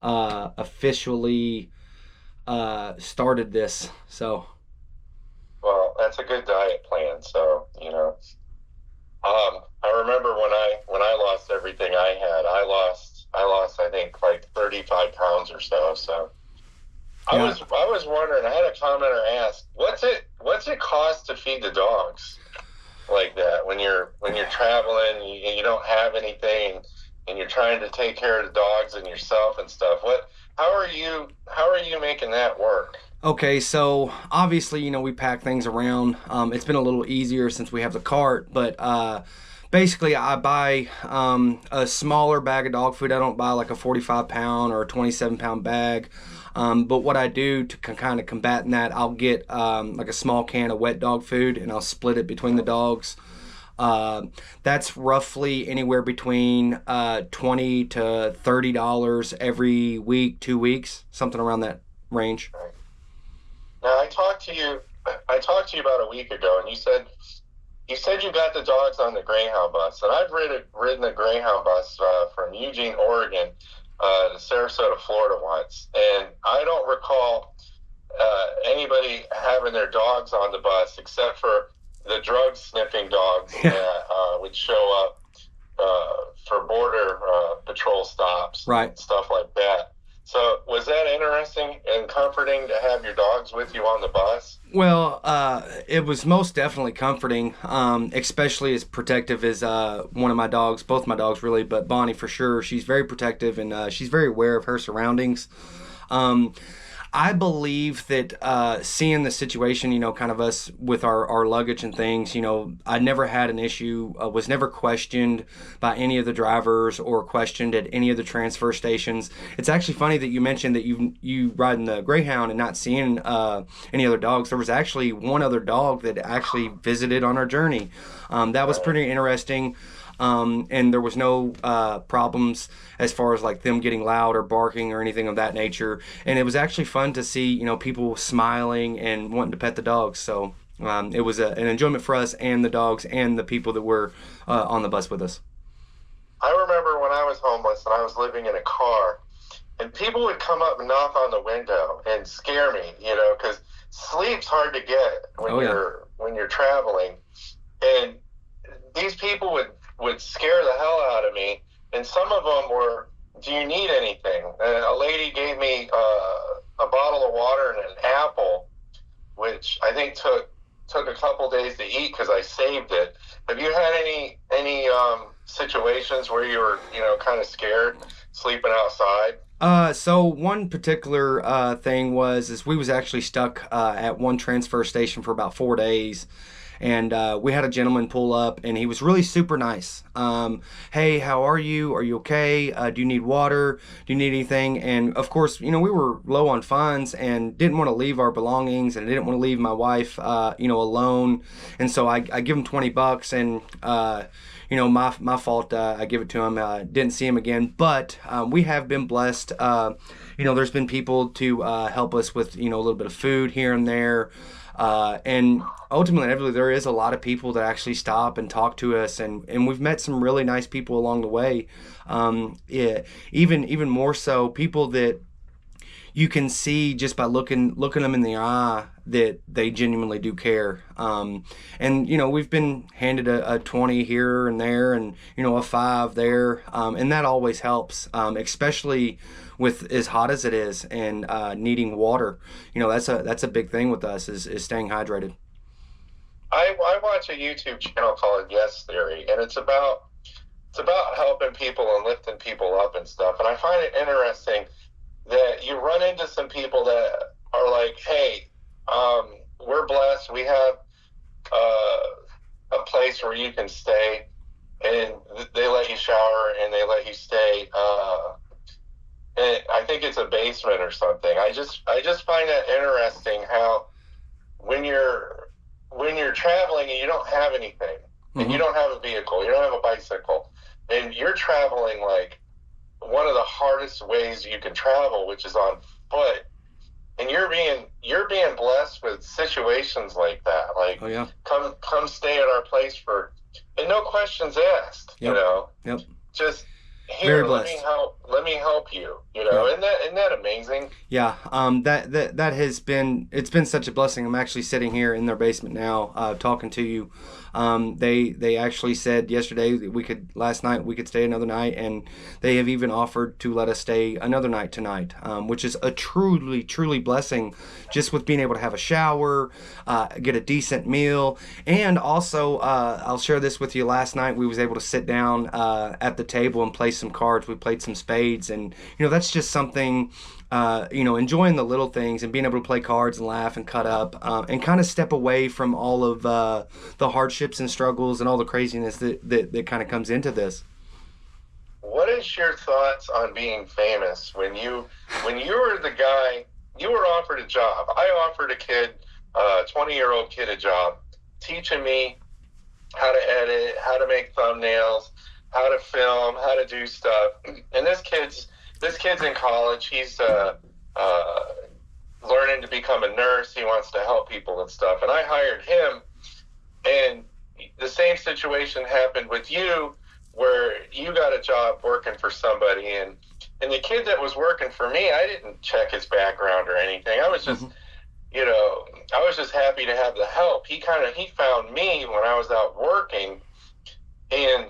officially started this. So Well, that's a good diet plan. So, I remember when I lost everything I had, I lost I think like 35 pounds or so. So yeah. I was wondering, I had a commenter ask, what's it cost to feed the dogs like that when you're traveling and you don't have anything and you're trying to take care of the dogs and yourself and stuff. How are you making that work? Okay, so obviously, we pack things around. It's been a little easier since we have the cart, but basically, I buy a smaller bag of dog food. I don't buy like a 45 pound or a 27-pound bag. But what I do to kind of combat that, I'll get like a small can of wet dog food and I'll split it between the dogs. Uh, that's roughly anywhere between $20 to $30 every week, 2 weeks, something around that range. Now I talked to you about a week ago, and you said you got the dogs on the Greyhound bus, and I've ridden the Greyhound bus from Eugene, Oregon, to Sarasota, Florida once, and I don't recall anybody having their dogs on the bus except for the drug sniffing dogs Yeah, that would show up for border patrol stops right. and stuff like that. So was that interesting and comforting to have your dogs with you on the bus? Well, it was most definitely comforting, especially as protective as one of my dogs, both my dogs really, but Bonnie for sure. She's very protective and she's very aware of her surroundings. Um, I believe that seeing the situation, kind of us with our luggage and things, I never had an issue, was never questioned by any of the drivers or questioned at any of the transfer stations. It's actually funny that you mentioned that you riding the Greyhound and not seeing any other dogs. There was actually one other dog that actually visited on our journey. That was Right. pretty interesting. And there was no problems as far as like them getting loud or barking or anything of that nature. And it was actually fun to see, people smiling and wanting to pet the dogs. So it was an enjoyment for us and the dogs and the people that were on the bus with us. I remember when I was homeless and I was living in a car, and people would come up and knock on the window and scare me, because sleep's hard to get when Oh yeah. you're traveling, and these people would scare the hell out of me. And some of them were, "Do you need anything?" And a lady gave me a bottle of water and an apple, which I think took a couple days to eat because I saved it. Have you had any situations where you were kind of scared sleeping outside? So one particular thing is we was actually stuck at one transfer station for about 4 days, and we had a gentleman pull up, and he was really super nice. Hey, how are you? Are you okay? Do you need water? Do you need anything? And of course, we were low on funds and didn't want to leave our belongings, and didn't want to leave my wife, alone. And so I give him $20, and my fault. I give it to him. Didn't see him again, but we have been blessed. There's been people to help us with a little bit of food here and there, and ultimately, there is a lot of people that actually stop and talk to us, and we've met some really nice people along the way. Yeah, even more so, people that you can see just by looking them in the eye that they genuinely do care. And we've been handed a 20 here and there, and a five there, and that always helps, especially with as hot as it is and needing water. That's a big thing with us is staying hydrated. I watch a YouTube channel called Yes Theory, and it's about helping people and lifting people up and stuff. And I find it interesting that you run into some people that are like, "Hey, we're blessed. We have a place where you can stay, and they let you shower and they let you stay." And I think it's a basement or something. I just find that interesting how when you're traveling and you don't have anything, and you Hmm. don't have a vehicle, you don't have a bicycle, and you're traveling like one of the hardest ways you can travel, which is on foot, and you're being blessed with situations like that. Like, Oh yeah. come stay at our place for, and no questions asked. Yep. Yep. Just Very here, blessed. let me help you. You know, Yeah. isn't that amazing? Yeah, that has been, it's been such a blessing. I'm actually sitting here in their basement now, talking to you. They actually said yesterday that last night we could stay another night, and they have even offered to let us stay another night tonight, which is a truly blessing, just with being able to have a shower, get a decent meal, and also I'll share this with you. Last night we was able to sit down at the table and play some cards. We played some spades, and that's just something. Enjoying the little things and being able to play cards and laugh and cut up, and kind of step away from all of the hardships and struggles and all the craziness that kind of comes into this. What is your thoughts on being famous when you were the guy, you were offered a job. I offered a kid, 20-year-old kid, a job teaching me how to edit, how to make thumbnails, how to film, how to do stuff. And this kid's in college. He's learning to become a nurse. He wants to help people and stuff. And I hired him, and the same situation happened with you, where you got a job working for somebody, and the kid that was working for me, I didn't check his background or anything. I was just, Mm-hmm. I was just happy to have the help. He found me when I was out working and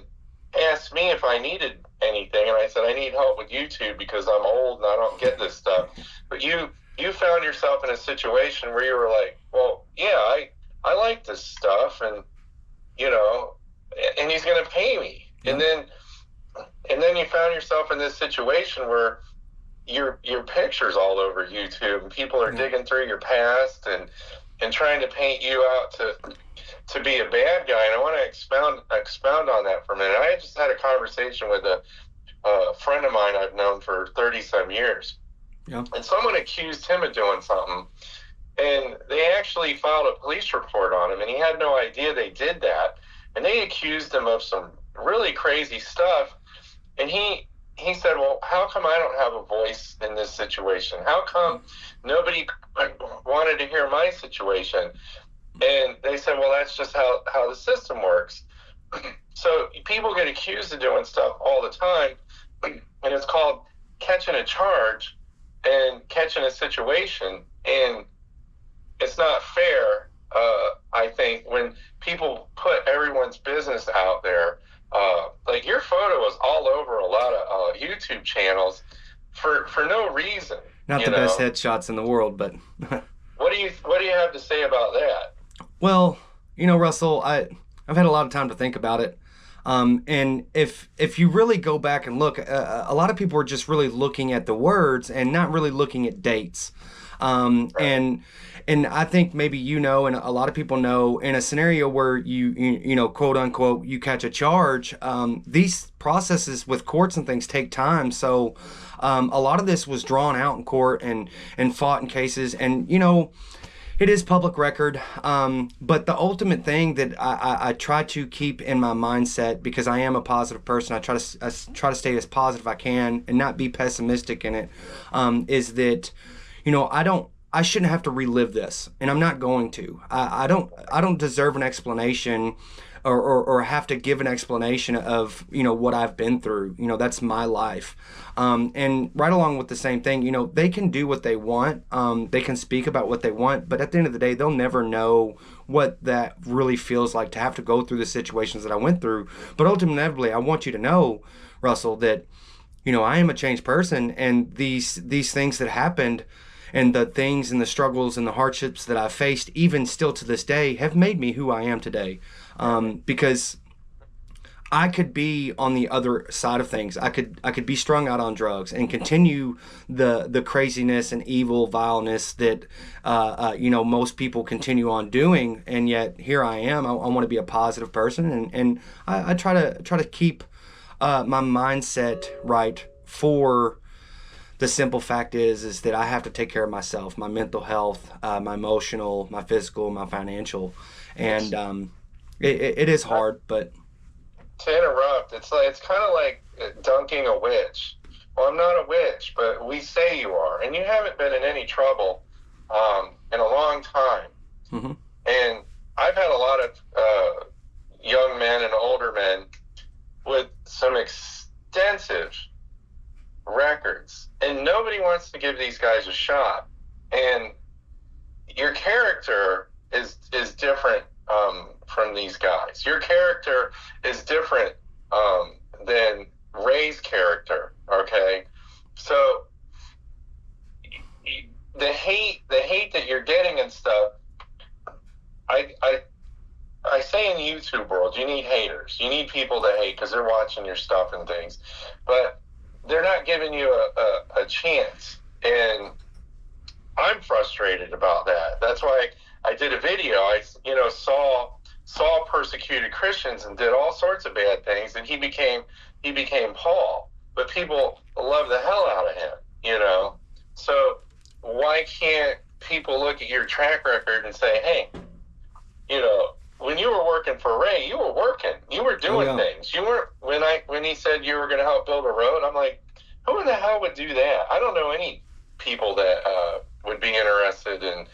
asked me if I needed anything, and I said I need help with YouTube because I'm old and I don't get this stuff. But you found yourself in a situation where you were like, well, yeah, I like this stuff, and you know, and he's going to pay me. Yeah. And then you found yourself in this situation where your picture's all over YouTube, and people are digging through your past and trying to paint you out to be a bad guy. And I want to expound on that for a minute. I just had a conversation with a friend of mine I've known for 30 some years. Yeah. And someone accused him of doing something, and they actually filed a police report on him, and he had no idea they did that. And they accused him of some really crazy stuff. And he said, well, how come I don't have a voice in this situation? How come nobody wanted to hear my situation? And they said, well, that's just how the system works. So people get accused of doing stuff all the time, and it's called catching a charge and catching a situation. And it's not fair, I think, when people put everyone's business out there. Like your photo is all over a lot of YouTube channels for no reason. Not the best headshots in the world, but what do you have to say about that? well, Russell, I've had a lot of time to think about it. And if you really go back and look, a lot of people are just really looking at the words and not really looking at dates. Right. And I think maybe and a lot of people know, in a scenario where you quote unquote you catch a charge, these processes with courts and things take time. So a lot of this was drawn out in court and fought in cases, and it is public record. But the ultimate thing that I try to keep in my mindset, because I am a positive person, I try to stay as positive I can and not be pessimistic in it, is that I shouldn't have to relive this, and I'm not going to. I don't deserve an explanation, or have to give an explanation of what I've been through. That's my life. And right along with the same thing, they can do what they want. They can speak about what they want, but at the end of the day, they'll never know what that really feels like to have to go through the situations that I went through. But ultimately, I want you to know, Russell, that I am a changed person, and these things that happened, and the things and the struggles and the hardships that I've faced, even still to this day, have made me who I am today. Because I could be on the other side of things. I could be strung out on drugs and continue the craziness and evil vileness that most people continue on doing, and yet here I am. I want to be a positive person, and I try to keep my mindset right. For the simple fact is that I have to take care of myself, my mental health, my emotional, my physical, my financial, and it is hard. But to interrupt, it's kind of like dunking a witch. Well, I'm not a witch, but we say you are, and you haven't been in any trouble in a long time. Mm-hmm. And I've had a lot of young men and older men with some extensive records, and nobody wants to give these guys a shot. And your character is different from these guys. Your character is different than Ray's character. Okay, so the hate that you're getting and stuff. I say in the YouTube world, you need haters. You need people to hate because they're watching your stuff and things, but they're not giving you a chance. And I'm frustrated about that. That's why I did a video. I saw persecuted Christians and did all sorts of bad things, and he became Paul. But people love the hell out of him. So why can't people look at your track record and say, hey, when you were working for Ray, you were working. You were doing things. You weren't when he said you were going to help build a road. I'm like, who in the hell would do that? I don't know any people that would be interested in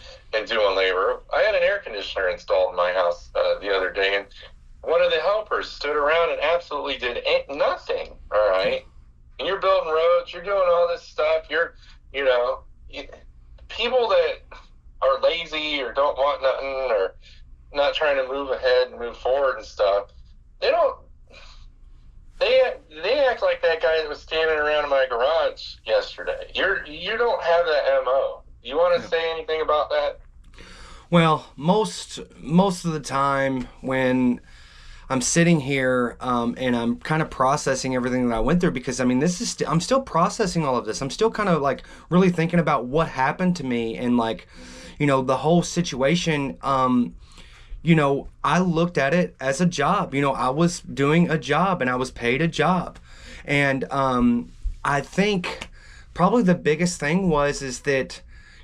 doing labor. I had an air conditioner installed in my house the other day, and one of the helpers stood around and absolutely did nothing. All right, and you're building roads. You're doing all this stuff. People that are lazy or don't want nothing or not trying to move ahead and move forward and stuff, they act like that guy that was standing around in my garage yesterday. You don't have that MO. You want to say anything about that? Well, most of the time when I'm sitting here and I'm kind of processing everything that I went through, because I mean, I'm still processing all of this. I'm still kind of like really thinking about what happened to me and like, the whole situation. I looked at it as a job. I was doing a job and I was paid a job. And I think probably the biggest thing is that,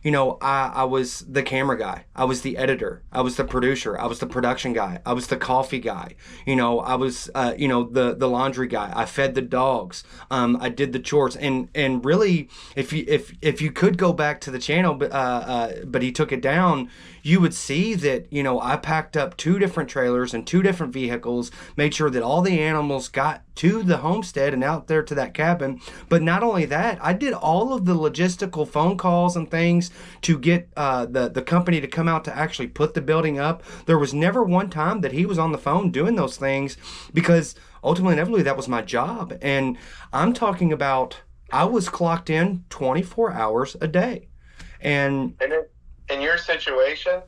I was the camera guy. I was the editor. I was the producer. I was the production guy. I was the coffee guy. I was, the laundry guy. I fed the dogs. I did the chores. And really, if you could go back to the channel, but he took it down, you would see that, I packed up 2 different trailers and 2 different vehicles, made sure that all the animals got to the homestead and out there to that cabin. But not only that, I did all of the logistical phone calls and things to get the company to come out to actually put the building up. There was never one time that he was on the phone doing those things, because ultimately, inevitably, that was my job. And I'm talking about, I was clocked in 24 hours a day. And in your situation,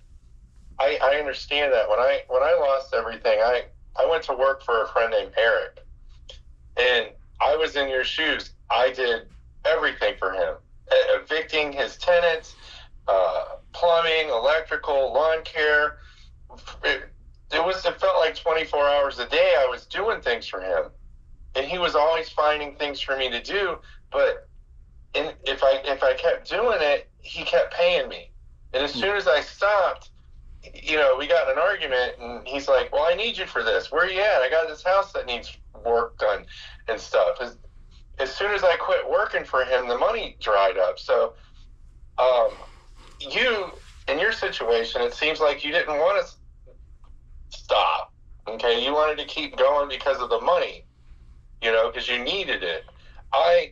I understand that. When I lost everything, I went to work for a friend named Eric, and I was in your shoes. I did everything for him, evicting his tenants, plumbing, electrical, lawn care. It felt like 24 hours a day I was doing things for him, and he was always finding things for me to do. But if I kept doing it, he kept paying me. And as soon as I stopped, we got in an argument, and he's like, well, I need you for this. Where are you at? I got this house that needs work done and stuff. As soon as I quit working for him, the money dried up. So you, in your situation, it seems like you didn't want to stop. Okay, you wanted to keep going because of the money, because you needed it. I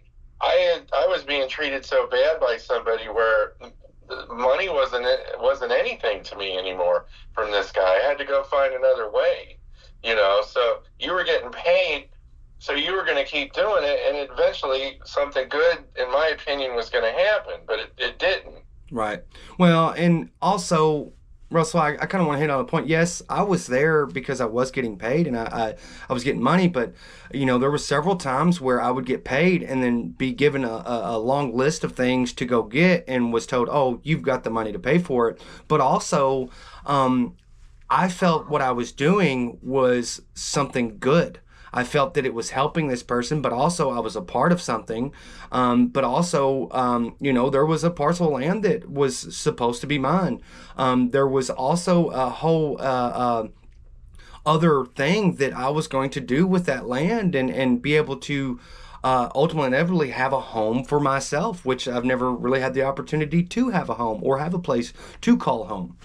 was being treated so bad by somebody where money wasn't anything to me anymore from this guy. I had to go find another way, so you were getting paid, so you were going to keep doing it, and eventually something good, in my opinion, was going to happen, but it didn't. Right. Well, and also, Russell, I kind of want to hit on a point. Yes, I was there because I was getting paid and I was getting money, but there were several times where I would get paid and then be given a long list of things to go get and was told, oh, you've got the money to pay for it. But also, I felt what I was doing was something good. I felt that it was helping this person, but also I was a part of something. But also, there was a parcel of land that was supposed to be mine. There was also a whole other thing that I was going to do with that land and be able to ultimately, inevitably have a home for myself, which I've never really had the opportunity to have a home or have a place to call home.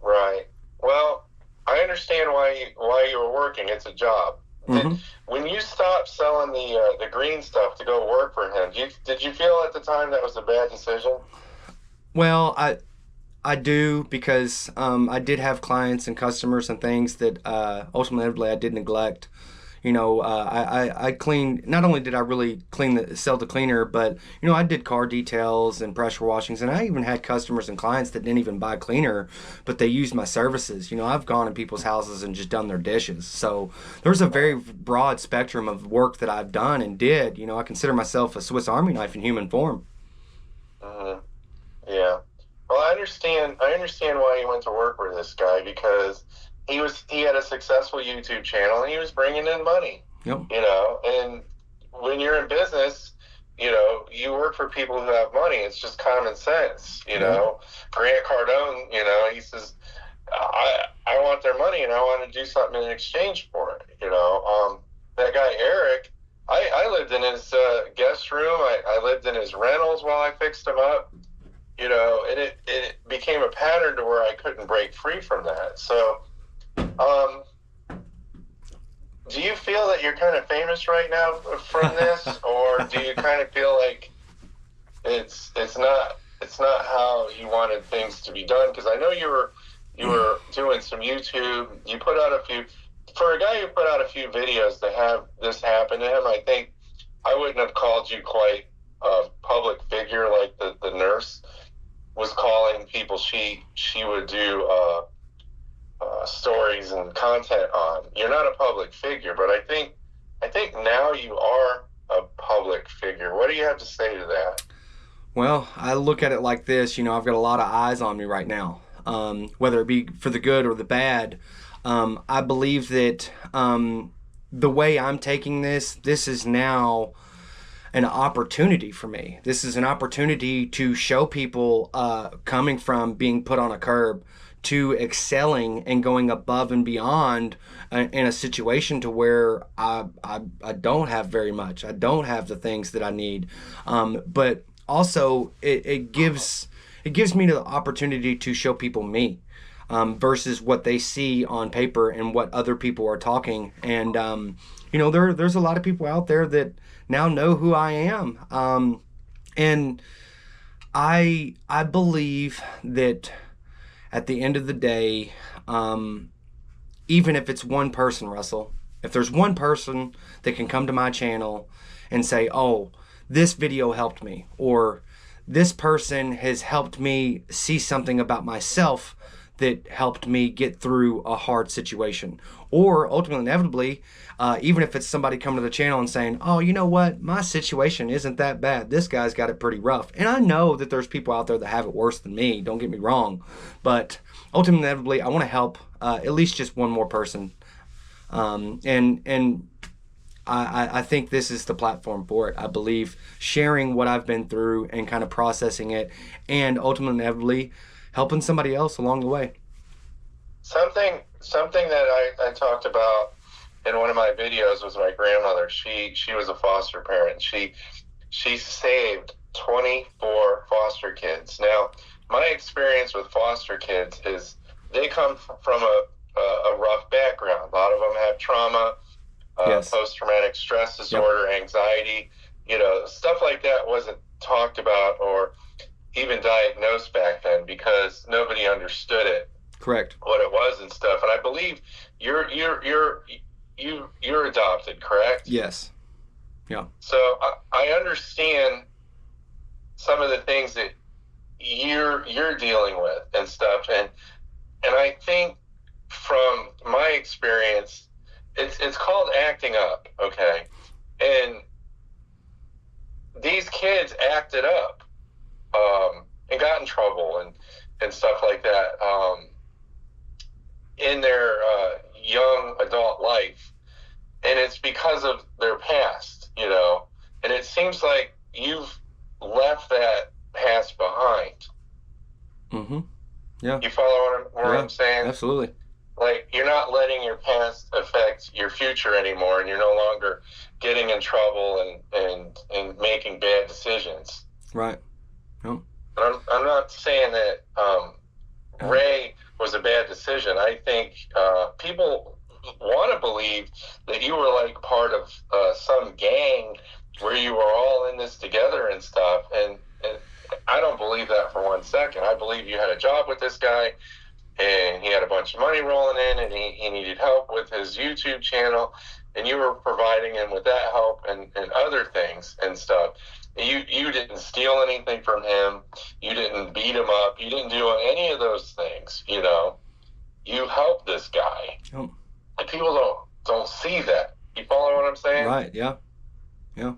Right. Well, I understand why you were working. It's a job, Mm-hmm. When you stopped selling the green stuff to go work for him, did you feel at the time that was a bad decision? Well, I do, because I did have clients and customers and things that ultimately I did neglect. I cleaned. Not only did I really sell the cleaner, but I did car details and pressure washings, and I even had customers and clients that didn't even buy cleaner, but they used my services. I've gone in people's houses and just done their dishes. So there's a very broad spectrum of work that I've done and did. I consider myself a Swiss Army knife in human form. Hmm. Yeah. Well, I understand why you went to work for this guy because he had a successful YouTube channel and he was bringing in money. Yep. And when you're in business, you work for people who have money. It's just common sense. Yeah. Grant Cardone, he says, I want their money and I want to do something in exchange for it. That guy Eric, I lived in his guest room. I lived in his rentals while I fixed him up. And it became a pattern to where I couldn't break free from that. So, do you feel that you're kind of famous right now from this, or do you kind of feel like it's not how you wanted things to be done? Because I know you were doing some YouTube. You put out a few for a guy who put out a few videos to have this happen to him. I think I wouldn't have called you quite a public figure like the nurse was calling people she would do stories and content on. You're not a public figure, but I think now you are a public figure. What do you have to say to that? Well, I look at it like this. I've got a lot of eyes on me right now, whether it be for the good or the bad. I believe that the way I'm taking this is now an opportunity for me. This is an opportunity to show people coming from being put on a curb to excelling and going above and beyond in a situation to where I don't have very much. I don't have the things that I need. But also it gives me the opportunity to show people me. Versus what they see on paper and what other people are talking. And there's a lot of people out there that now know who I am. And I believe that at the end of the day, even if it's one person, Russell, if there's one person that can come to my channel and say, oh, this video helped me, or this person has helped me see something about myself that helped me get through a hard situation. Or ultimately, inevitably, even if it's somebody coming to the channel and saying, oh, you know what, my situation isn't that bad. This guy's got it pretty rough. And I know that there's people out there that have it worse than me, don't get me wrong. But ultimately, inevitably, I want to help at least just one more person. And I think this is the platform for it. I believe sharing what I've been through and kind of processing it, and ultimately, inevitably, helping somebody else along the way. Something that I talked about in one of my videos was my grandmother. She was a foster parent. She saved 24 foster kids. Now, my experience with foster kids is they come from a rough background. A lot of them have trauma, Yes. post-traumatic stress disorder, anxiety. Stuff like that wasn't talked about or even diagnosed back then because nobody understood it, Correct. what it was and stuff. And I believe you're adopted, correct? Yes. Yeah. So I understand some of the things that you're dealing with and stuff, and I think from my experience, it's called acting up, okay? And these kids acted up. And got in trouble and stuff like that in their young adult life. And it's because of their past, And it seems like you've left that past behind. Mm-hmm. Yeah. You follow what I'm saying? Absolutely. Like, you're not letting your past affect your future anymore, and you're no longer getting in trouble and making bad decisions. Right. Yep. I'm not saying that Ray was a bad decision. I think people want to believe that you were like part of some gang where you were all in this together and stuff. And I don't believe that for 1 second. I believe you had a job with this guy, and he had a bunch of money rolling in, and he needed help with his YouTube channel, and you were providing him with that help and other things and stuff. You didn't steal anything from him. You didn't beat him up. You didn't do any of those things. You helped this guy, Oh. and people don't see that. You follow what I'm saying? Right. Yeah. Yeah.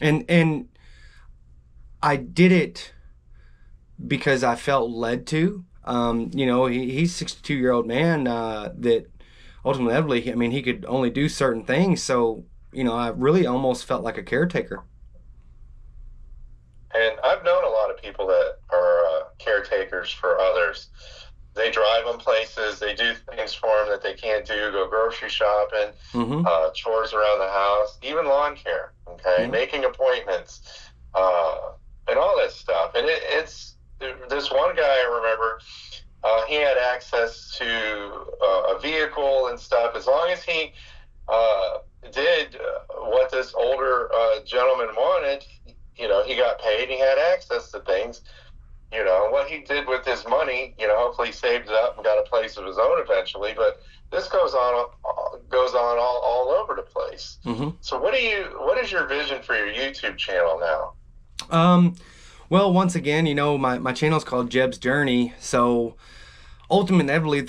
And I did it because I felt led to. He's a 62-year-old man that ultimately, I mean, he could only do certain things. So, I really almost felt like a caretaker. And I've known a lot of people that are caretakers for others. They drive them places. They do things for them that they can't do. Go grocery shopping, chores around the house, even lawn care. Okay, making appointments, and all that stuff. And it's this one guy I remember. He had access to a vehicle and stuff. As long as he did what this older gentleman wanted, he got paid. He had access to things. What he did with his money, hopefully he saved it up and got a place of his own eventually. But this goes on all over the place. Mm-hmm. So what is your vision for your YouTube channel now? Well, once again, my channel is called Jeb's Journey. So ultimately,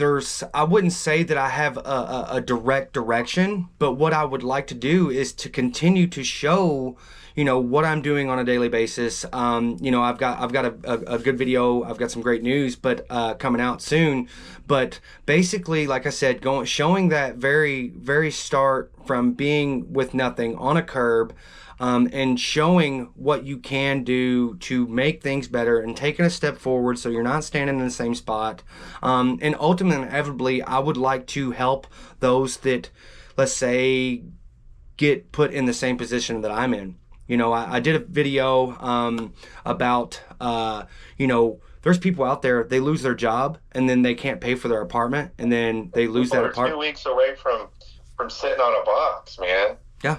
I wouldn't say that I have a direct direction, but what I would like to do is to continue to show, what I'm doing on a daily basis. I've got a good video. I've got some great news, but coming out soon. But basically, like I said, showing that very, very start from being with nothing on a curb. And showing what you can do to make things better and taking a step forward so you're not standing in the same spot. And ultimately, inevitably, I would like to help those that, let's say, get put in the same position that I'm in. I did a video about, there's people out there, they lose their job and then they can't pay for their apartment and then they lose that apartment. 2 weeks away from sitting on a box, man. Yeah.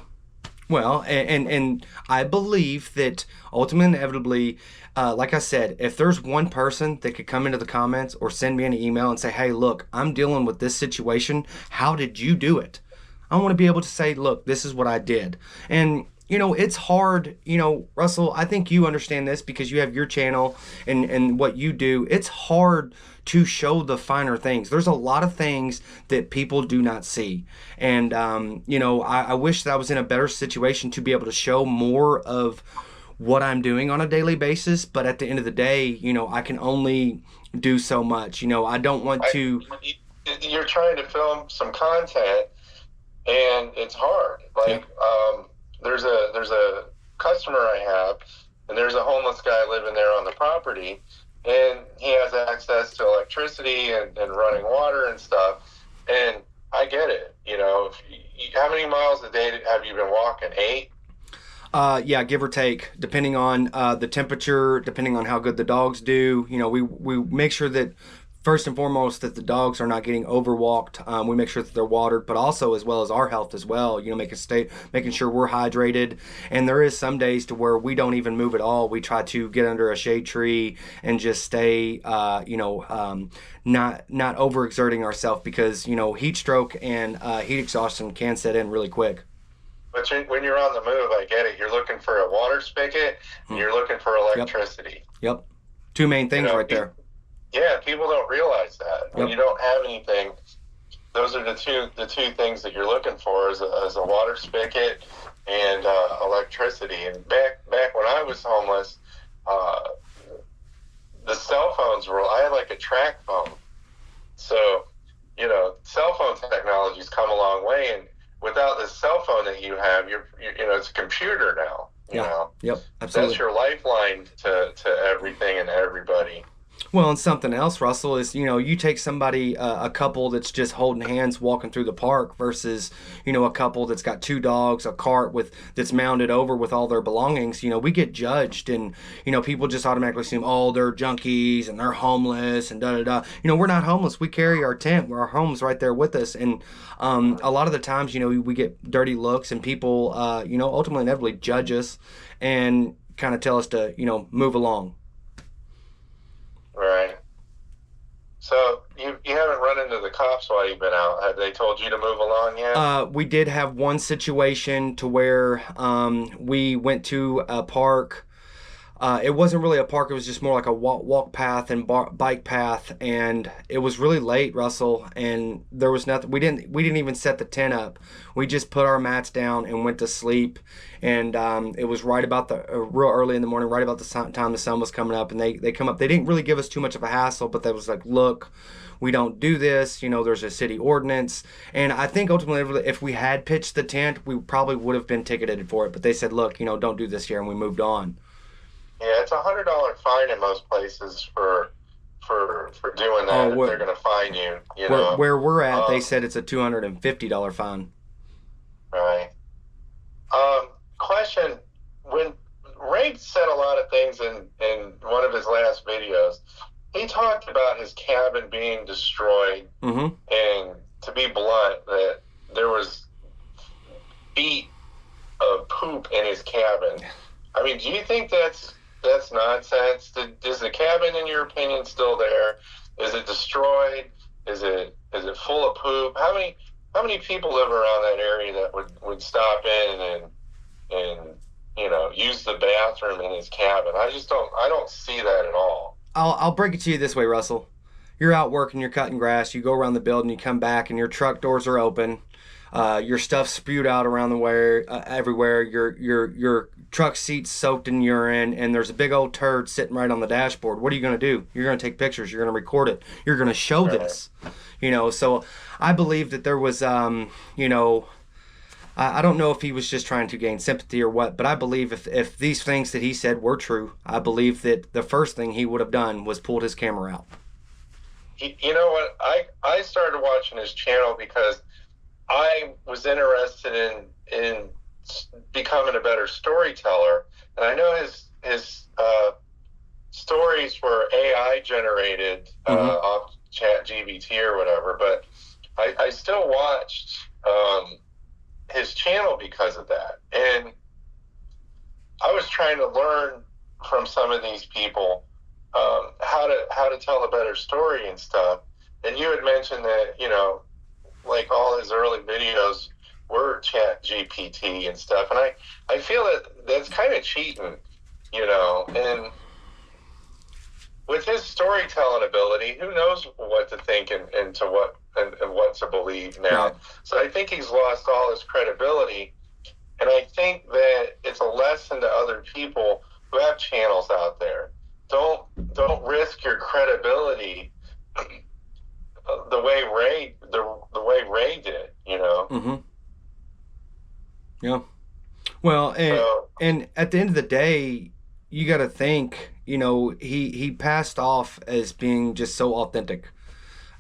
Well, and I believe that ultimately, inevitably, like I said, if there's one person that could come into the comments or send me an email and say, hey, look, I'm dealing with this situation. How did you do it? I want to be able to say, look, this is what I did. And, it's hard, Russell, I think you understand this because you have your channel and what you do. It's hard to show the finer things. There's a lot of things that people do not see. And, I wish that I was in a better situation to be able to show more of what I'm doing on a daily basis. But at the end of the day, I can only do so much. I don't want to... You're trying to film some content and it's hard. Like, there's a customer I have, and there's a homeless guy living there on the property, and he has access to electricity and running water and stuff. And I get it. How many miles a day have you been walking? 8? Yeah, give or take, depending on the temperature, depending on how good the dogs do. We make sure that first and foremost that the dogs are not getting overwalked. We make sure that they're watered, but also as well as our health as well. Making sure we're hydrated. And there is some days to where we don't even move at all. We try to get under a shade tree and just stay, not overexerting ourselves because heat stroke and heat exhaustion can set in really quick. But when you're on the move, I get it. You're looking for a water spigot and you're looking for electricity. Yep. Two main things right there. Yeah, people don't realize that. When you don't have anything, those are the two things that you're looking for is a water spigot and electricity. And back when I was homeless, the cell phones I had like a track phone. So, cell phone technology's come a long way, and without the cell phone that you have, it's a computer now. Yep, absolutely. That's your lifeline to everything and everybody. Well, and something else, Russell, is you take somebody, a couple that's just holding hands walking through the park versus a couple that's got two dogs, a cart with that's mounted over with all their belongings. We get judged, and people just automatically assume, oh, they're junkies and they're homeless and da da da. We're not homeless. We carry our tent. Our home's right there with us, and a lot of the times, we get dirty looks, and people, ultimately inevitably judge us and kind of tell us to move along. Right. So you haven't run into the cops while you've been out. Have they told you to move along yet? We did have one situation to where we went to a park. It wasn't really a park. It was just more like a walk path and bike path, and it was really late, Russell. And there was nothing. We didn't even set the tent up. We just put our mats down and went to sleep. And it was right about the real early in the morning, right about the time the sun was coming up. And they come up. They didn't really give us too much of a hassle, but they was like, look, we don't do this. There's a city ordinance. And I think ultimately, if we had pitched the tent, we probably would have been ticketed for it. But they said, look, don't do this here, and we moved on. Yeah, it's $100 fine in most places for doing that. Oh, if they're going to fine you, where we're at, they said it's a $250 fine. Right. Question: When Ray said a lot of things in one of his last videos, he talked about his cabin being destroyed, Mm-hmm. and to be blunt, that there was feet of poop in his cabin. I mean, do you think that's nonsense? Is the cabin, in your opinion, still there? Is it destroyed? Is it full of poop? How many people live around that area that would stop in and use the bathroom in his cabin? I don't see that at all. I'll break it to you this way, Russell. You're out working, you're cutting grass, you go around the building, you come back, and your truck doors are open. Your stuff's spewed out around the way, everywhere. Your truck seat's soaked in urine, and there's a big old turd sitting right on the dashboard. What are you going to do? You're going to take pictures. You're going to record it. You're going to show this. So I believe that there was, I don't know if he was just trying to gain sympathy or what, but I believe if these things that he said were true, I believe that the first thing he would have done was pulled his camera out. You know what? I started watching his channel because I was interested in becoming a better storyteller, and I know his stories were AI generated off ChatGPT or whatever, but I still watched his channel because of that, and I was trying to learn from some of these people how to tell a better story and stuff. And you had mentioned that like all his early videos were ChatGPT and stuff, and I feel that that's kind of cheating, and with his storytelling ability, who knows what to think and to what and what to believe now. Right. So I think he's lost all his credibility, and I think that it's a lesson to other people who have channels out there. Don't risk your credibility the way Ray did, Mm-hmm. Yeah. Well, and at the end of the day, you got to think, he passed off as being just so authentic.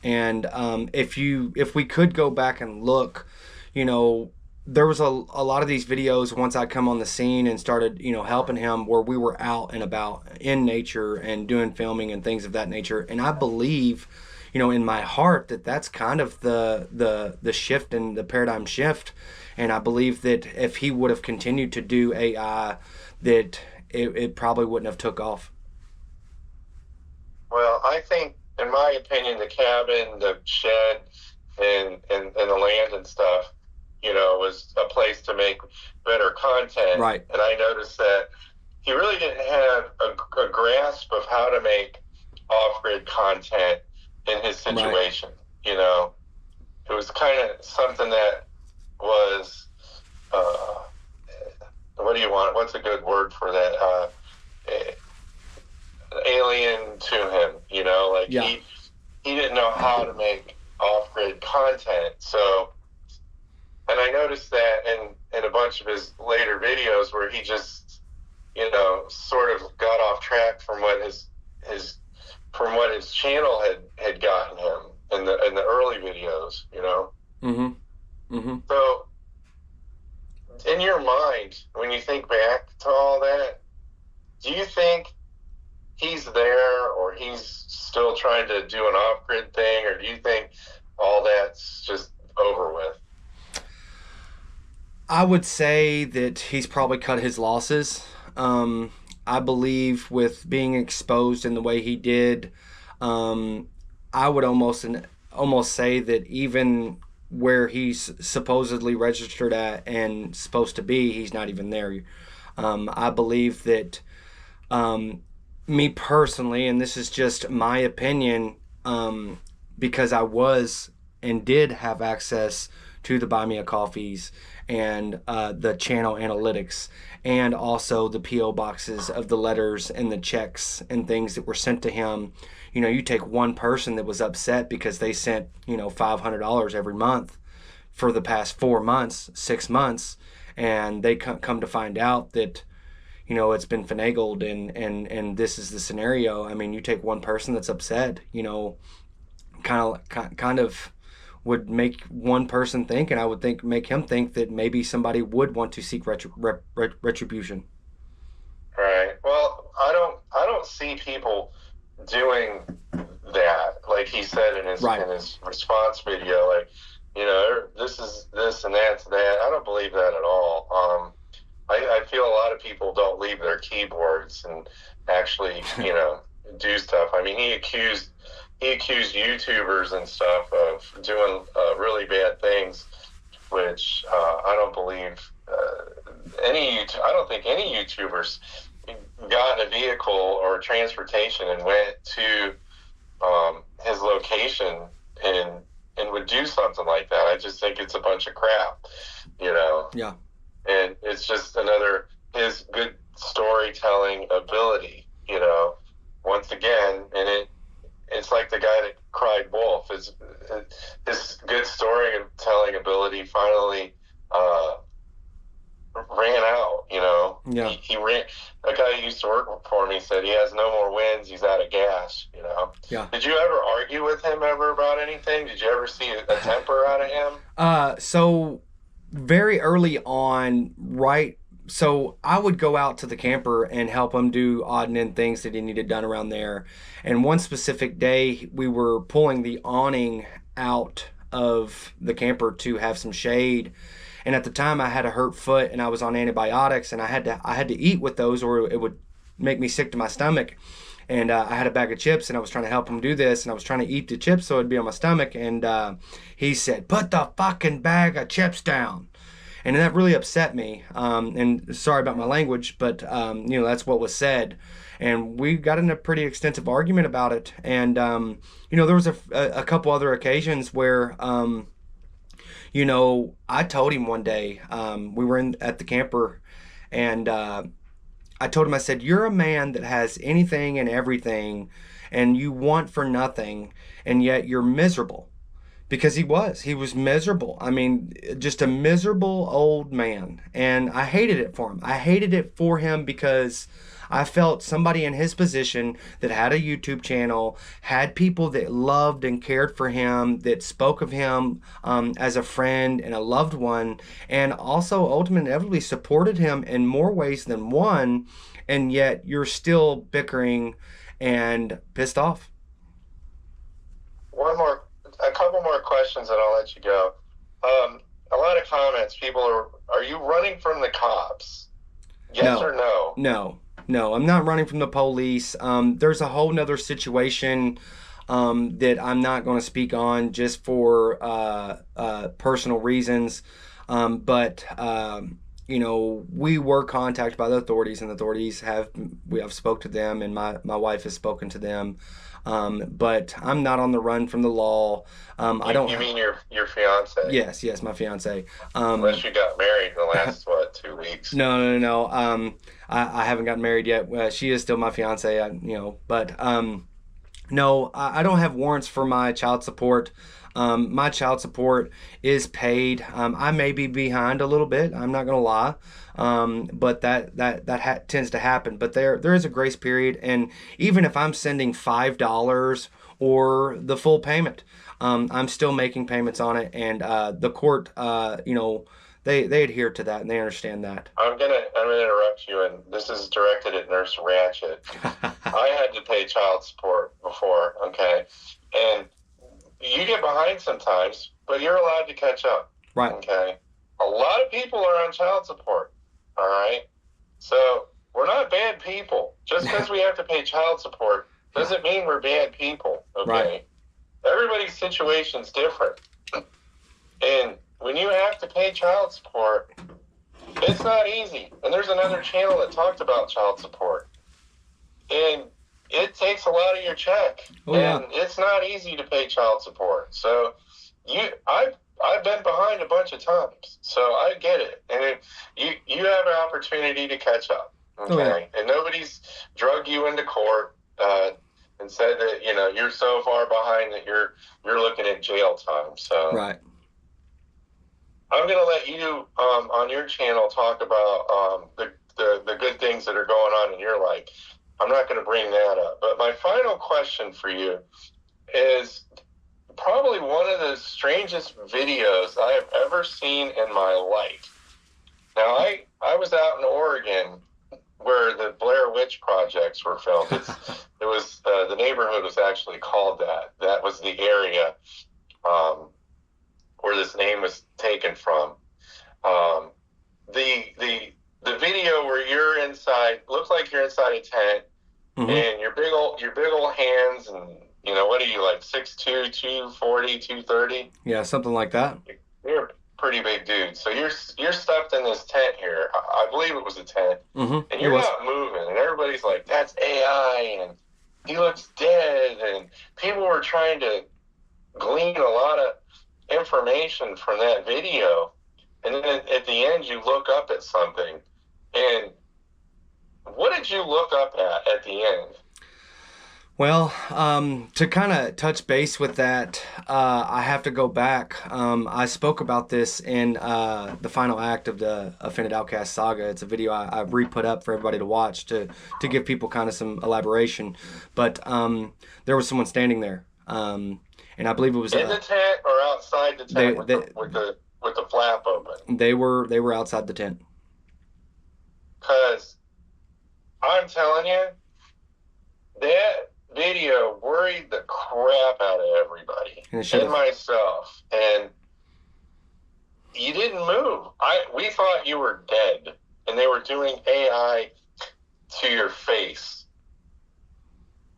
And if we could go back and look, there was a lot of these videos once I come on the scene and started, helping him, where we were out and about in nature and doing filming and things of that nature. And I believe, in my heart, that that's kind of the shift and the paradigm shift. And I believe that if he would have continued to do AI, that it probably wouldn't have took off. Well, I think, in my opinion, the cabin, the shed, and the land and stuff, was a place to make better content. Right. And I noticed that he really didn't have a grasp of how to make off-grid content in his situation. Right. It was kind of something that was, what do you want? What's a good word for that? Alien to him, Yeah. He didn't know how to make off-grid content. So, and I noticed that in a bunch of his later videos where he just, sort of got off track from what his from what his channel had gotten him in the early videos, you know. Mm-hmm. Mm-hmm. So in your mind, when you think back to all that, do you think he's there, or he's still trying to do an off-grid thing, or do you think all that's just over with? I would say that he's probably cut his losses. I believe with being exposed in the way he did, um, I would almost say that even where he's supposedly registered at and supposed to be, he's not even there. I believe that me personally, and this is just my opinion, because I was and did have access to the Buy Me a Coffees and the channel analytics, and also the PO boxes of the letters and the checks and things that were sent to him. You know, you take one person that was upset because they sent, $500 every month for the past 4 months, 6 months, and they come to find out that it's been finagled, and this is the scenario. I mean, you take one person that's upset, kind of would make one person think, and I would think make him think that maybe somebody would want to seek retribution. Right. Well, I don't see people doing that, like he said in his Right. in his response video, like, this is this and that's that. I don't believe that at all. I feel a lot of people don't leave their keyboards and actually, do stuff. I mean, he accused YouTubers and stuff of doing really bad things, which I don't believe I don't think any YouTubers got in a vehicle or transportation and went to his location and would do something like that. I just think it's a bunch of crap, Yeah. and it's just another his good storytelling ability, once again, and it's like the guy that cried wolf. His good storytelling ability finally ran out. Yeah. He ran. A guy who used to work for me said he has no more wins. He's out of gas. Yeah. Did you ever argue with him ever about anything? Did you ever see a temper out of him? So very early on, right? So I would go out to the camper and help him do odd and end things that he needed done around there. And one specific day, we were pulling the awning out of the camper to have some shade. And at the time, I had a hurt foot and I was on antibiotics, and I had to eat with those, or it would make me sick to my stomach. And I had a bag of chips, and I was trying to help him do this, and I was trying to eat the chips so it'd be on my stomach. And he said, "Put the fucking bag of chips down." And that really upset me. And sorry about my language, but that's what was said. And we got in a pretty extensive argument about it. And there was a couple other occasions where I told him one day, we were at the camper, and I told him, I said, "You're a man that has anything and everything, and you want for nothing, and yet you're miserable." Because he was miserable. I mean, just a miserable old man. And I hated it for him. I hated it for him because I felt somebody in his position that had a YouTube channel, had people that loved and cared for him, that spoke of him as a friend and a loved one, and also ultimately inevitably supported him in more ways than one, and yet you're still bickering and pissed off. A couple more questions, and I'll let you go. A lot of comments. People are you running from the cops? Yes or no? No, I'm not running from the police. There's a whole nother situation that I'm not going to speak on just for personal reasons. But we were contacted by the authorities, and the authorities have spoke to them, and my wife has spoken to them. But I'm not on the run from the law. I don't. You mean your fiance? Yes, my fiance. Unless you got married in the last 2 weeks? No. I haven't gotten married yet. She is still my fiance. But No, I don't have warrants for my child support. My child support is paid. I may be behind a little bit. I'm not gonna lie, but that tends to happen. But there is a grace period, and even if I'm sending $5 or the full payment, I'm still making payments on it, and the court, they adhere to that and they understand that. I'm gonna interrupt you, and this is directed at Nurse Ratchet. I had to pay child support before, okay, and you get behind sometimes, but you're allowed to catch up, Right. okay. A lot of people are on child support, all right. So we're not bad people. Just because we have to pay child support doesn't mean we're bad people, Right. okay. Everybody's situation's different, and when you have to pay child support, it's not easy. And there's another channel that talked about child support. And it takes a lot of your check. Oh yeah. And it's not easy to pay child support. So I've been behind a bunch of times. So I get it. And you have an opportunity to catch up. Okay. Oh yeah. And nobody's drug you into court and said that, you're so far behind that you're looking at jail time. So Right. I'm going to let you on your channel talk about the good things that are going on in your life. I'm not going to bring that up. But my final question for you is probably one of the strangest videos I have ever seen in my life. Now, I was out in Oregon where the Blair Witch Projects were filmed. It was the neighborhood was actually called that. That was the area where this name was taken from. The video where you're inside looks like you're inside a tent, Mm-hmm. and your big old hands, and what are you, like 6'2", 240, 230? Yeah, something like that. You're a pretty big dude. So you're stuffed in this tent here. I believe it was a tent, Mm-hmm. and you're not moving, and everybody's like, "That's AI," and he looks dead, and people were trying to glean a lot of information from that video, and then at the end you look up at something. And what did you look up at the end? Well, to kind of touch base with that, I have to go back. I spoke about this in the final act of the Offended Outcast saga. It's a video I re-put up for everybody to watch to give people kind of some elaboration. But there was someone standing there, and I believe it was in the tent or outside the tent with the flap open. They were outside the tent. Because I'm telling you, that video worried the crap out of everybody and myself. And you didn't move. We thought you were dead, and they were doing AI to your face.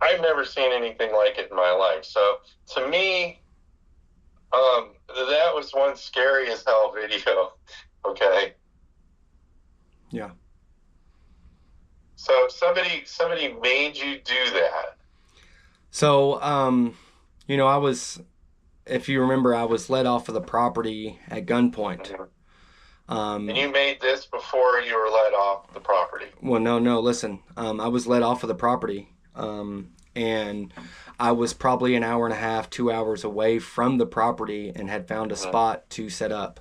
I've never seen anything like it in my life. So to me, that was one scary as hell video. Okay. Yeah. So somebody made you do that. So, I was, if you remember, I was let off of the property at gunpoint. Mm-hmm. And you made this before you were let off the property? Well, no, listen. I was let off of the property, and I was probably an hour and a half, 2 hours away from the property and had found a spot to set up.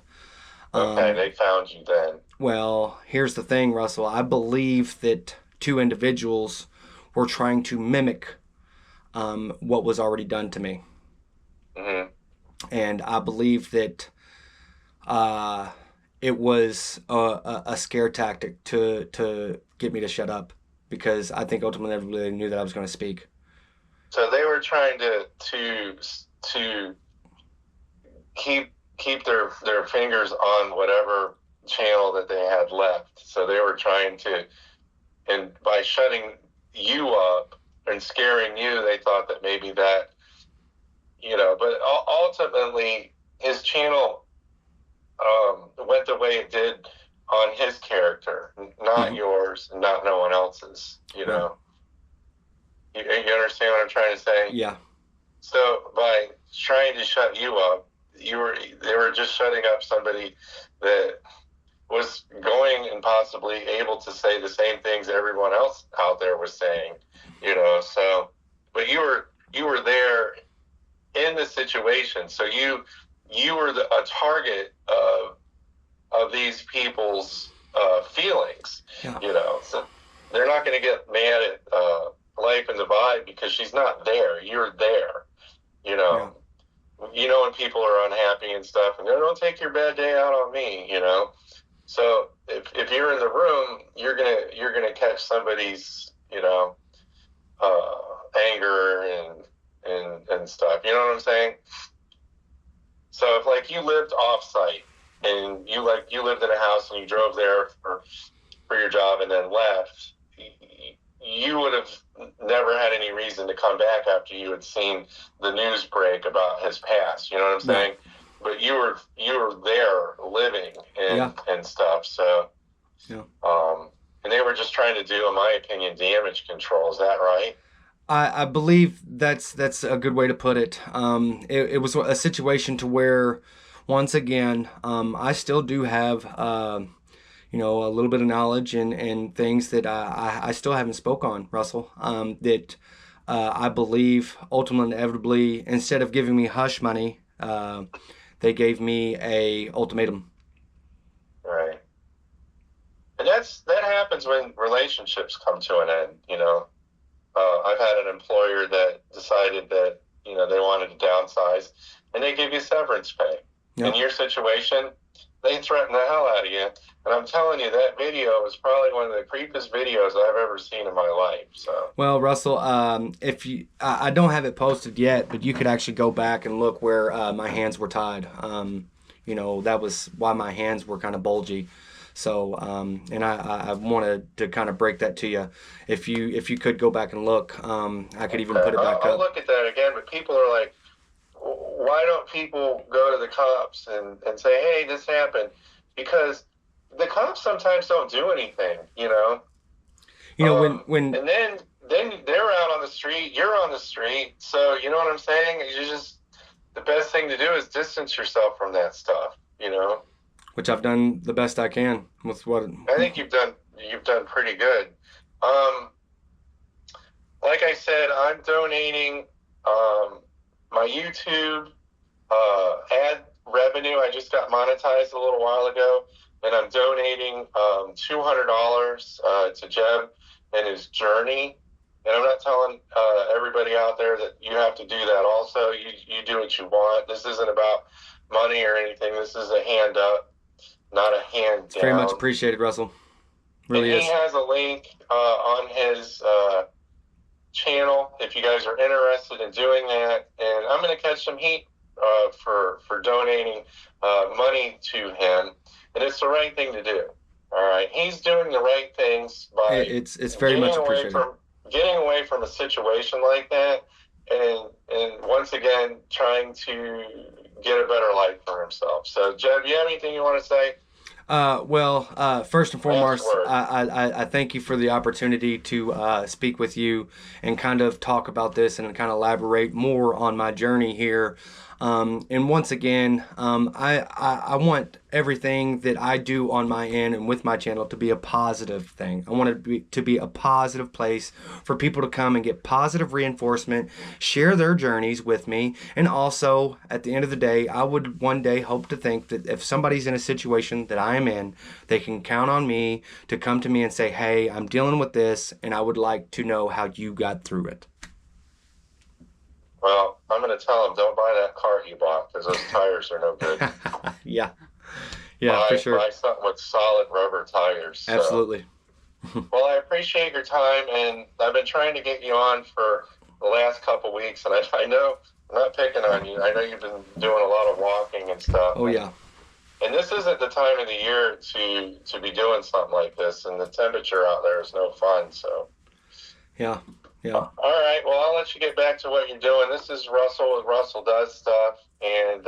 Okay, they found you then. Well, here's the thing, Russell. I believe that two individuals were trying to mimic what was already done to me. Mm-hmm. And I believe that it was a scare tactic to get me to shut up, because I think ultimately everybody knew that I was going to speak. So they were trying to keep their fingers on whatever channel that they had left. So they were trying to, and by shutting you up and scaring you, they thought that maybe that, but ultimately his channel went the way it did on his character, not yours, and not no one else's. You understand what I'm trying to say? Yeah. So by trying to shut you up, they were just shutting up somebody that was going and possibly able to say the same things everyone else out there was saying. So, but you were you were there in the situation, so you were a target of these people's feelings. Yeah. You know, so they're not going to get mad at Life in the Vibe because she's not there. You're there. You know. Yeah. You know when people are unhappy and stuff, and don't take your bad day out on me. You know. So if you're in the room, you're gonna catch somebody's anger and stuff. You know what I'm saying? So if like you lived off site and you lived in a house and you drove there for your job and then left, you would have never had any reason to come back after you had seen the news break about his past. You know what I'm saying? Yeah. But you were there living and stuff. So yeah. And they were just trying to do, in my opinion, damage control. Is that right? I believe that's a good way to put it. It was a situation to where, once again, I still do have a little bit of knowledge and things that I still haven't spoke on, Russell. That I believe ultimately, inevitably, instead of giving me hush money, they gave me a ultimatum. Right. And that happens when relationships come to an end, you know. I've had an employer that decided that, they wanted to downsize, and they give you severance pay. Yep. In your situation, they threaten the hell out of you. And I'm telling you, that video was probably one of the creepiest videos I've ever seen in my life. So. Well, Russell, I don't have it posted yet, but you could actually go back and look where my hands were tied. That was why my hands were kind of bulgy. So, and I wanted to kind of break that to you. If you could go back and look, I could even put it back up. I'll look at that again, but people are like, why don't people go to the cops and say, hey, this happened? Because the cops sometimes don't do anything, you know? When and then they're out on the street, you're on the street, so you know what I'm saying? The best thing to do is distance yourself from that stuff, you know? Which I've done the best I can with what I think you've done pretty good. Like I said, I'm donating my YouTube ad revenue. I just got monetized a little while ago, and I'm donating $200 to Jeb and his journey. And I'm not telling everybody out there that you have to do that also. You do what you want. This isn't about money or anything. This is a hand up, not a hand down. Very much appreciated, Russell. Really is. He has a link on his channel if you guys are interested in doing that. And I'm going to catch some heat for donating money to him. And it's the right thing to do. All right. He's doing the right things by it's very much appreciated. Getting away from a situation like that and once again trying to get a better life for himself. So, Jeb, you have anything you want to say? First and foremost, I thank you for the opportunity to speak with you and kind of talk about this and kind of elaborate more on my journey here. And once again, I want everything that I do on my end and with my channel to be a positive thing. I want it to be a positive place for people to come and get positive reinforcement, share their journeys with me, and also, at the end of the day, I would one day hope to think that if somebody's in a situation that I am in, they can count on me to come to me and say, hey, I'm dealing with this, and I would like to know how you got through it. Well, I'm going to tell him, don't buy that car you bought because those tires are no good. Yeah, for sure. Buy something with solid rubber tires. So. Absolutely. Well, I appreciate your time, and I've been trying to get you on for the last couple weeks, and I know, I'm not picking on you, I know you've been doing a lot of walking and stuff. Oh, yeah. And this isn't the time of the year to be doing something like this, and the temperature out there is no fun, so. Yeah. All right, well, I'll let you get back to what you're doing. This is Russell with Russell Does Stuff, and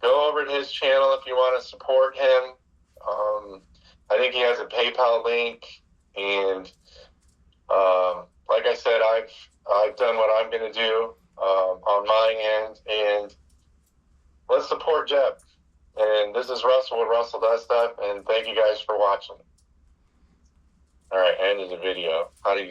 go over to his channel if you want to support him. I think he has a PayPal link, and like I said, I've done what I'm going to do on my end, and let's support Jeb. And this is Russell with Russell Does Stuff, and thank you guys for watching. All right, end of the video. How do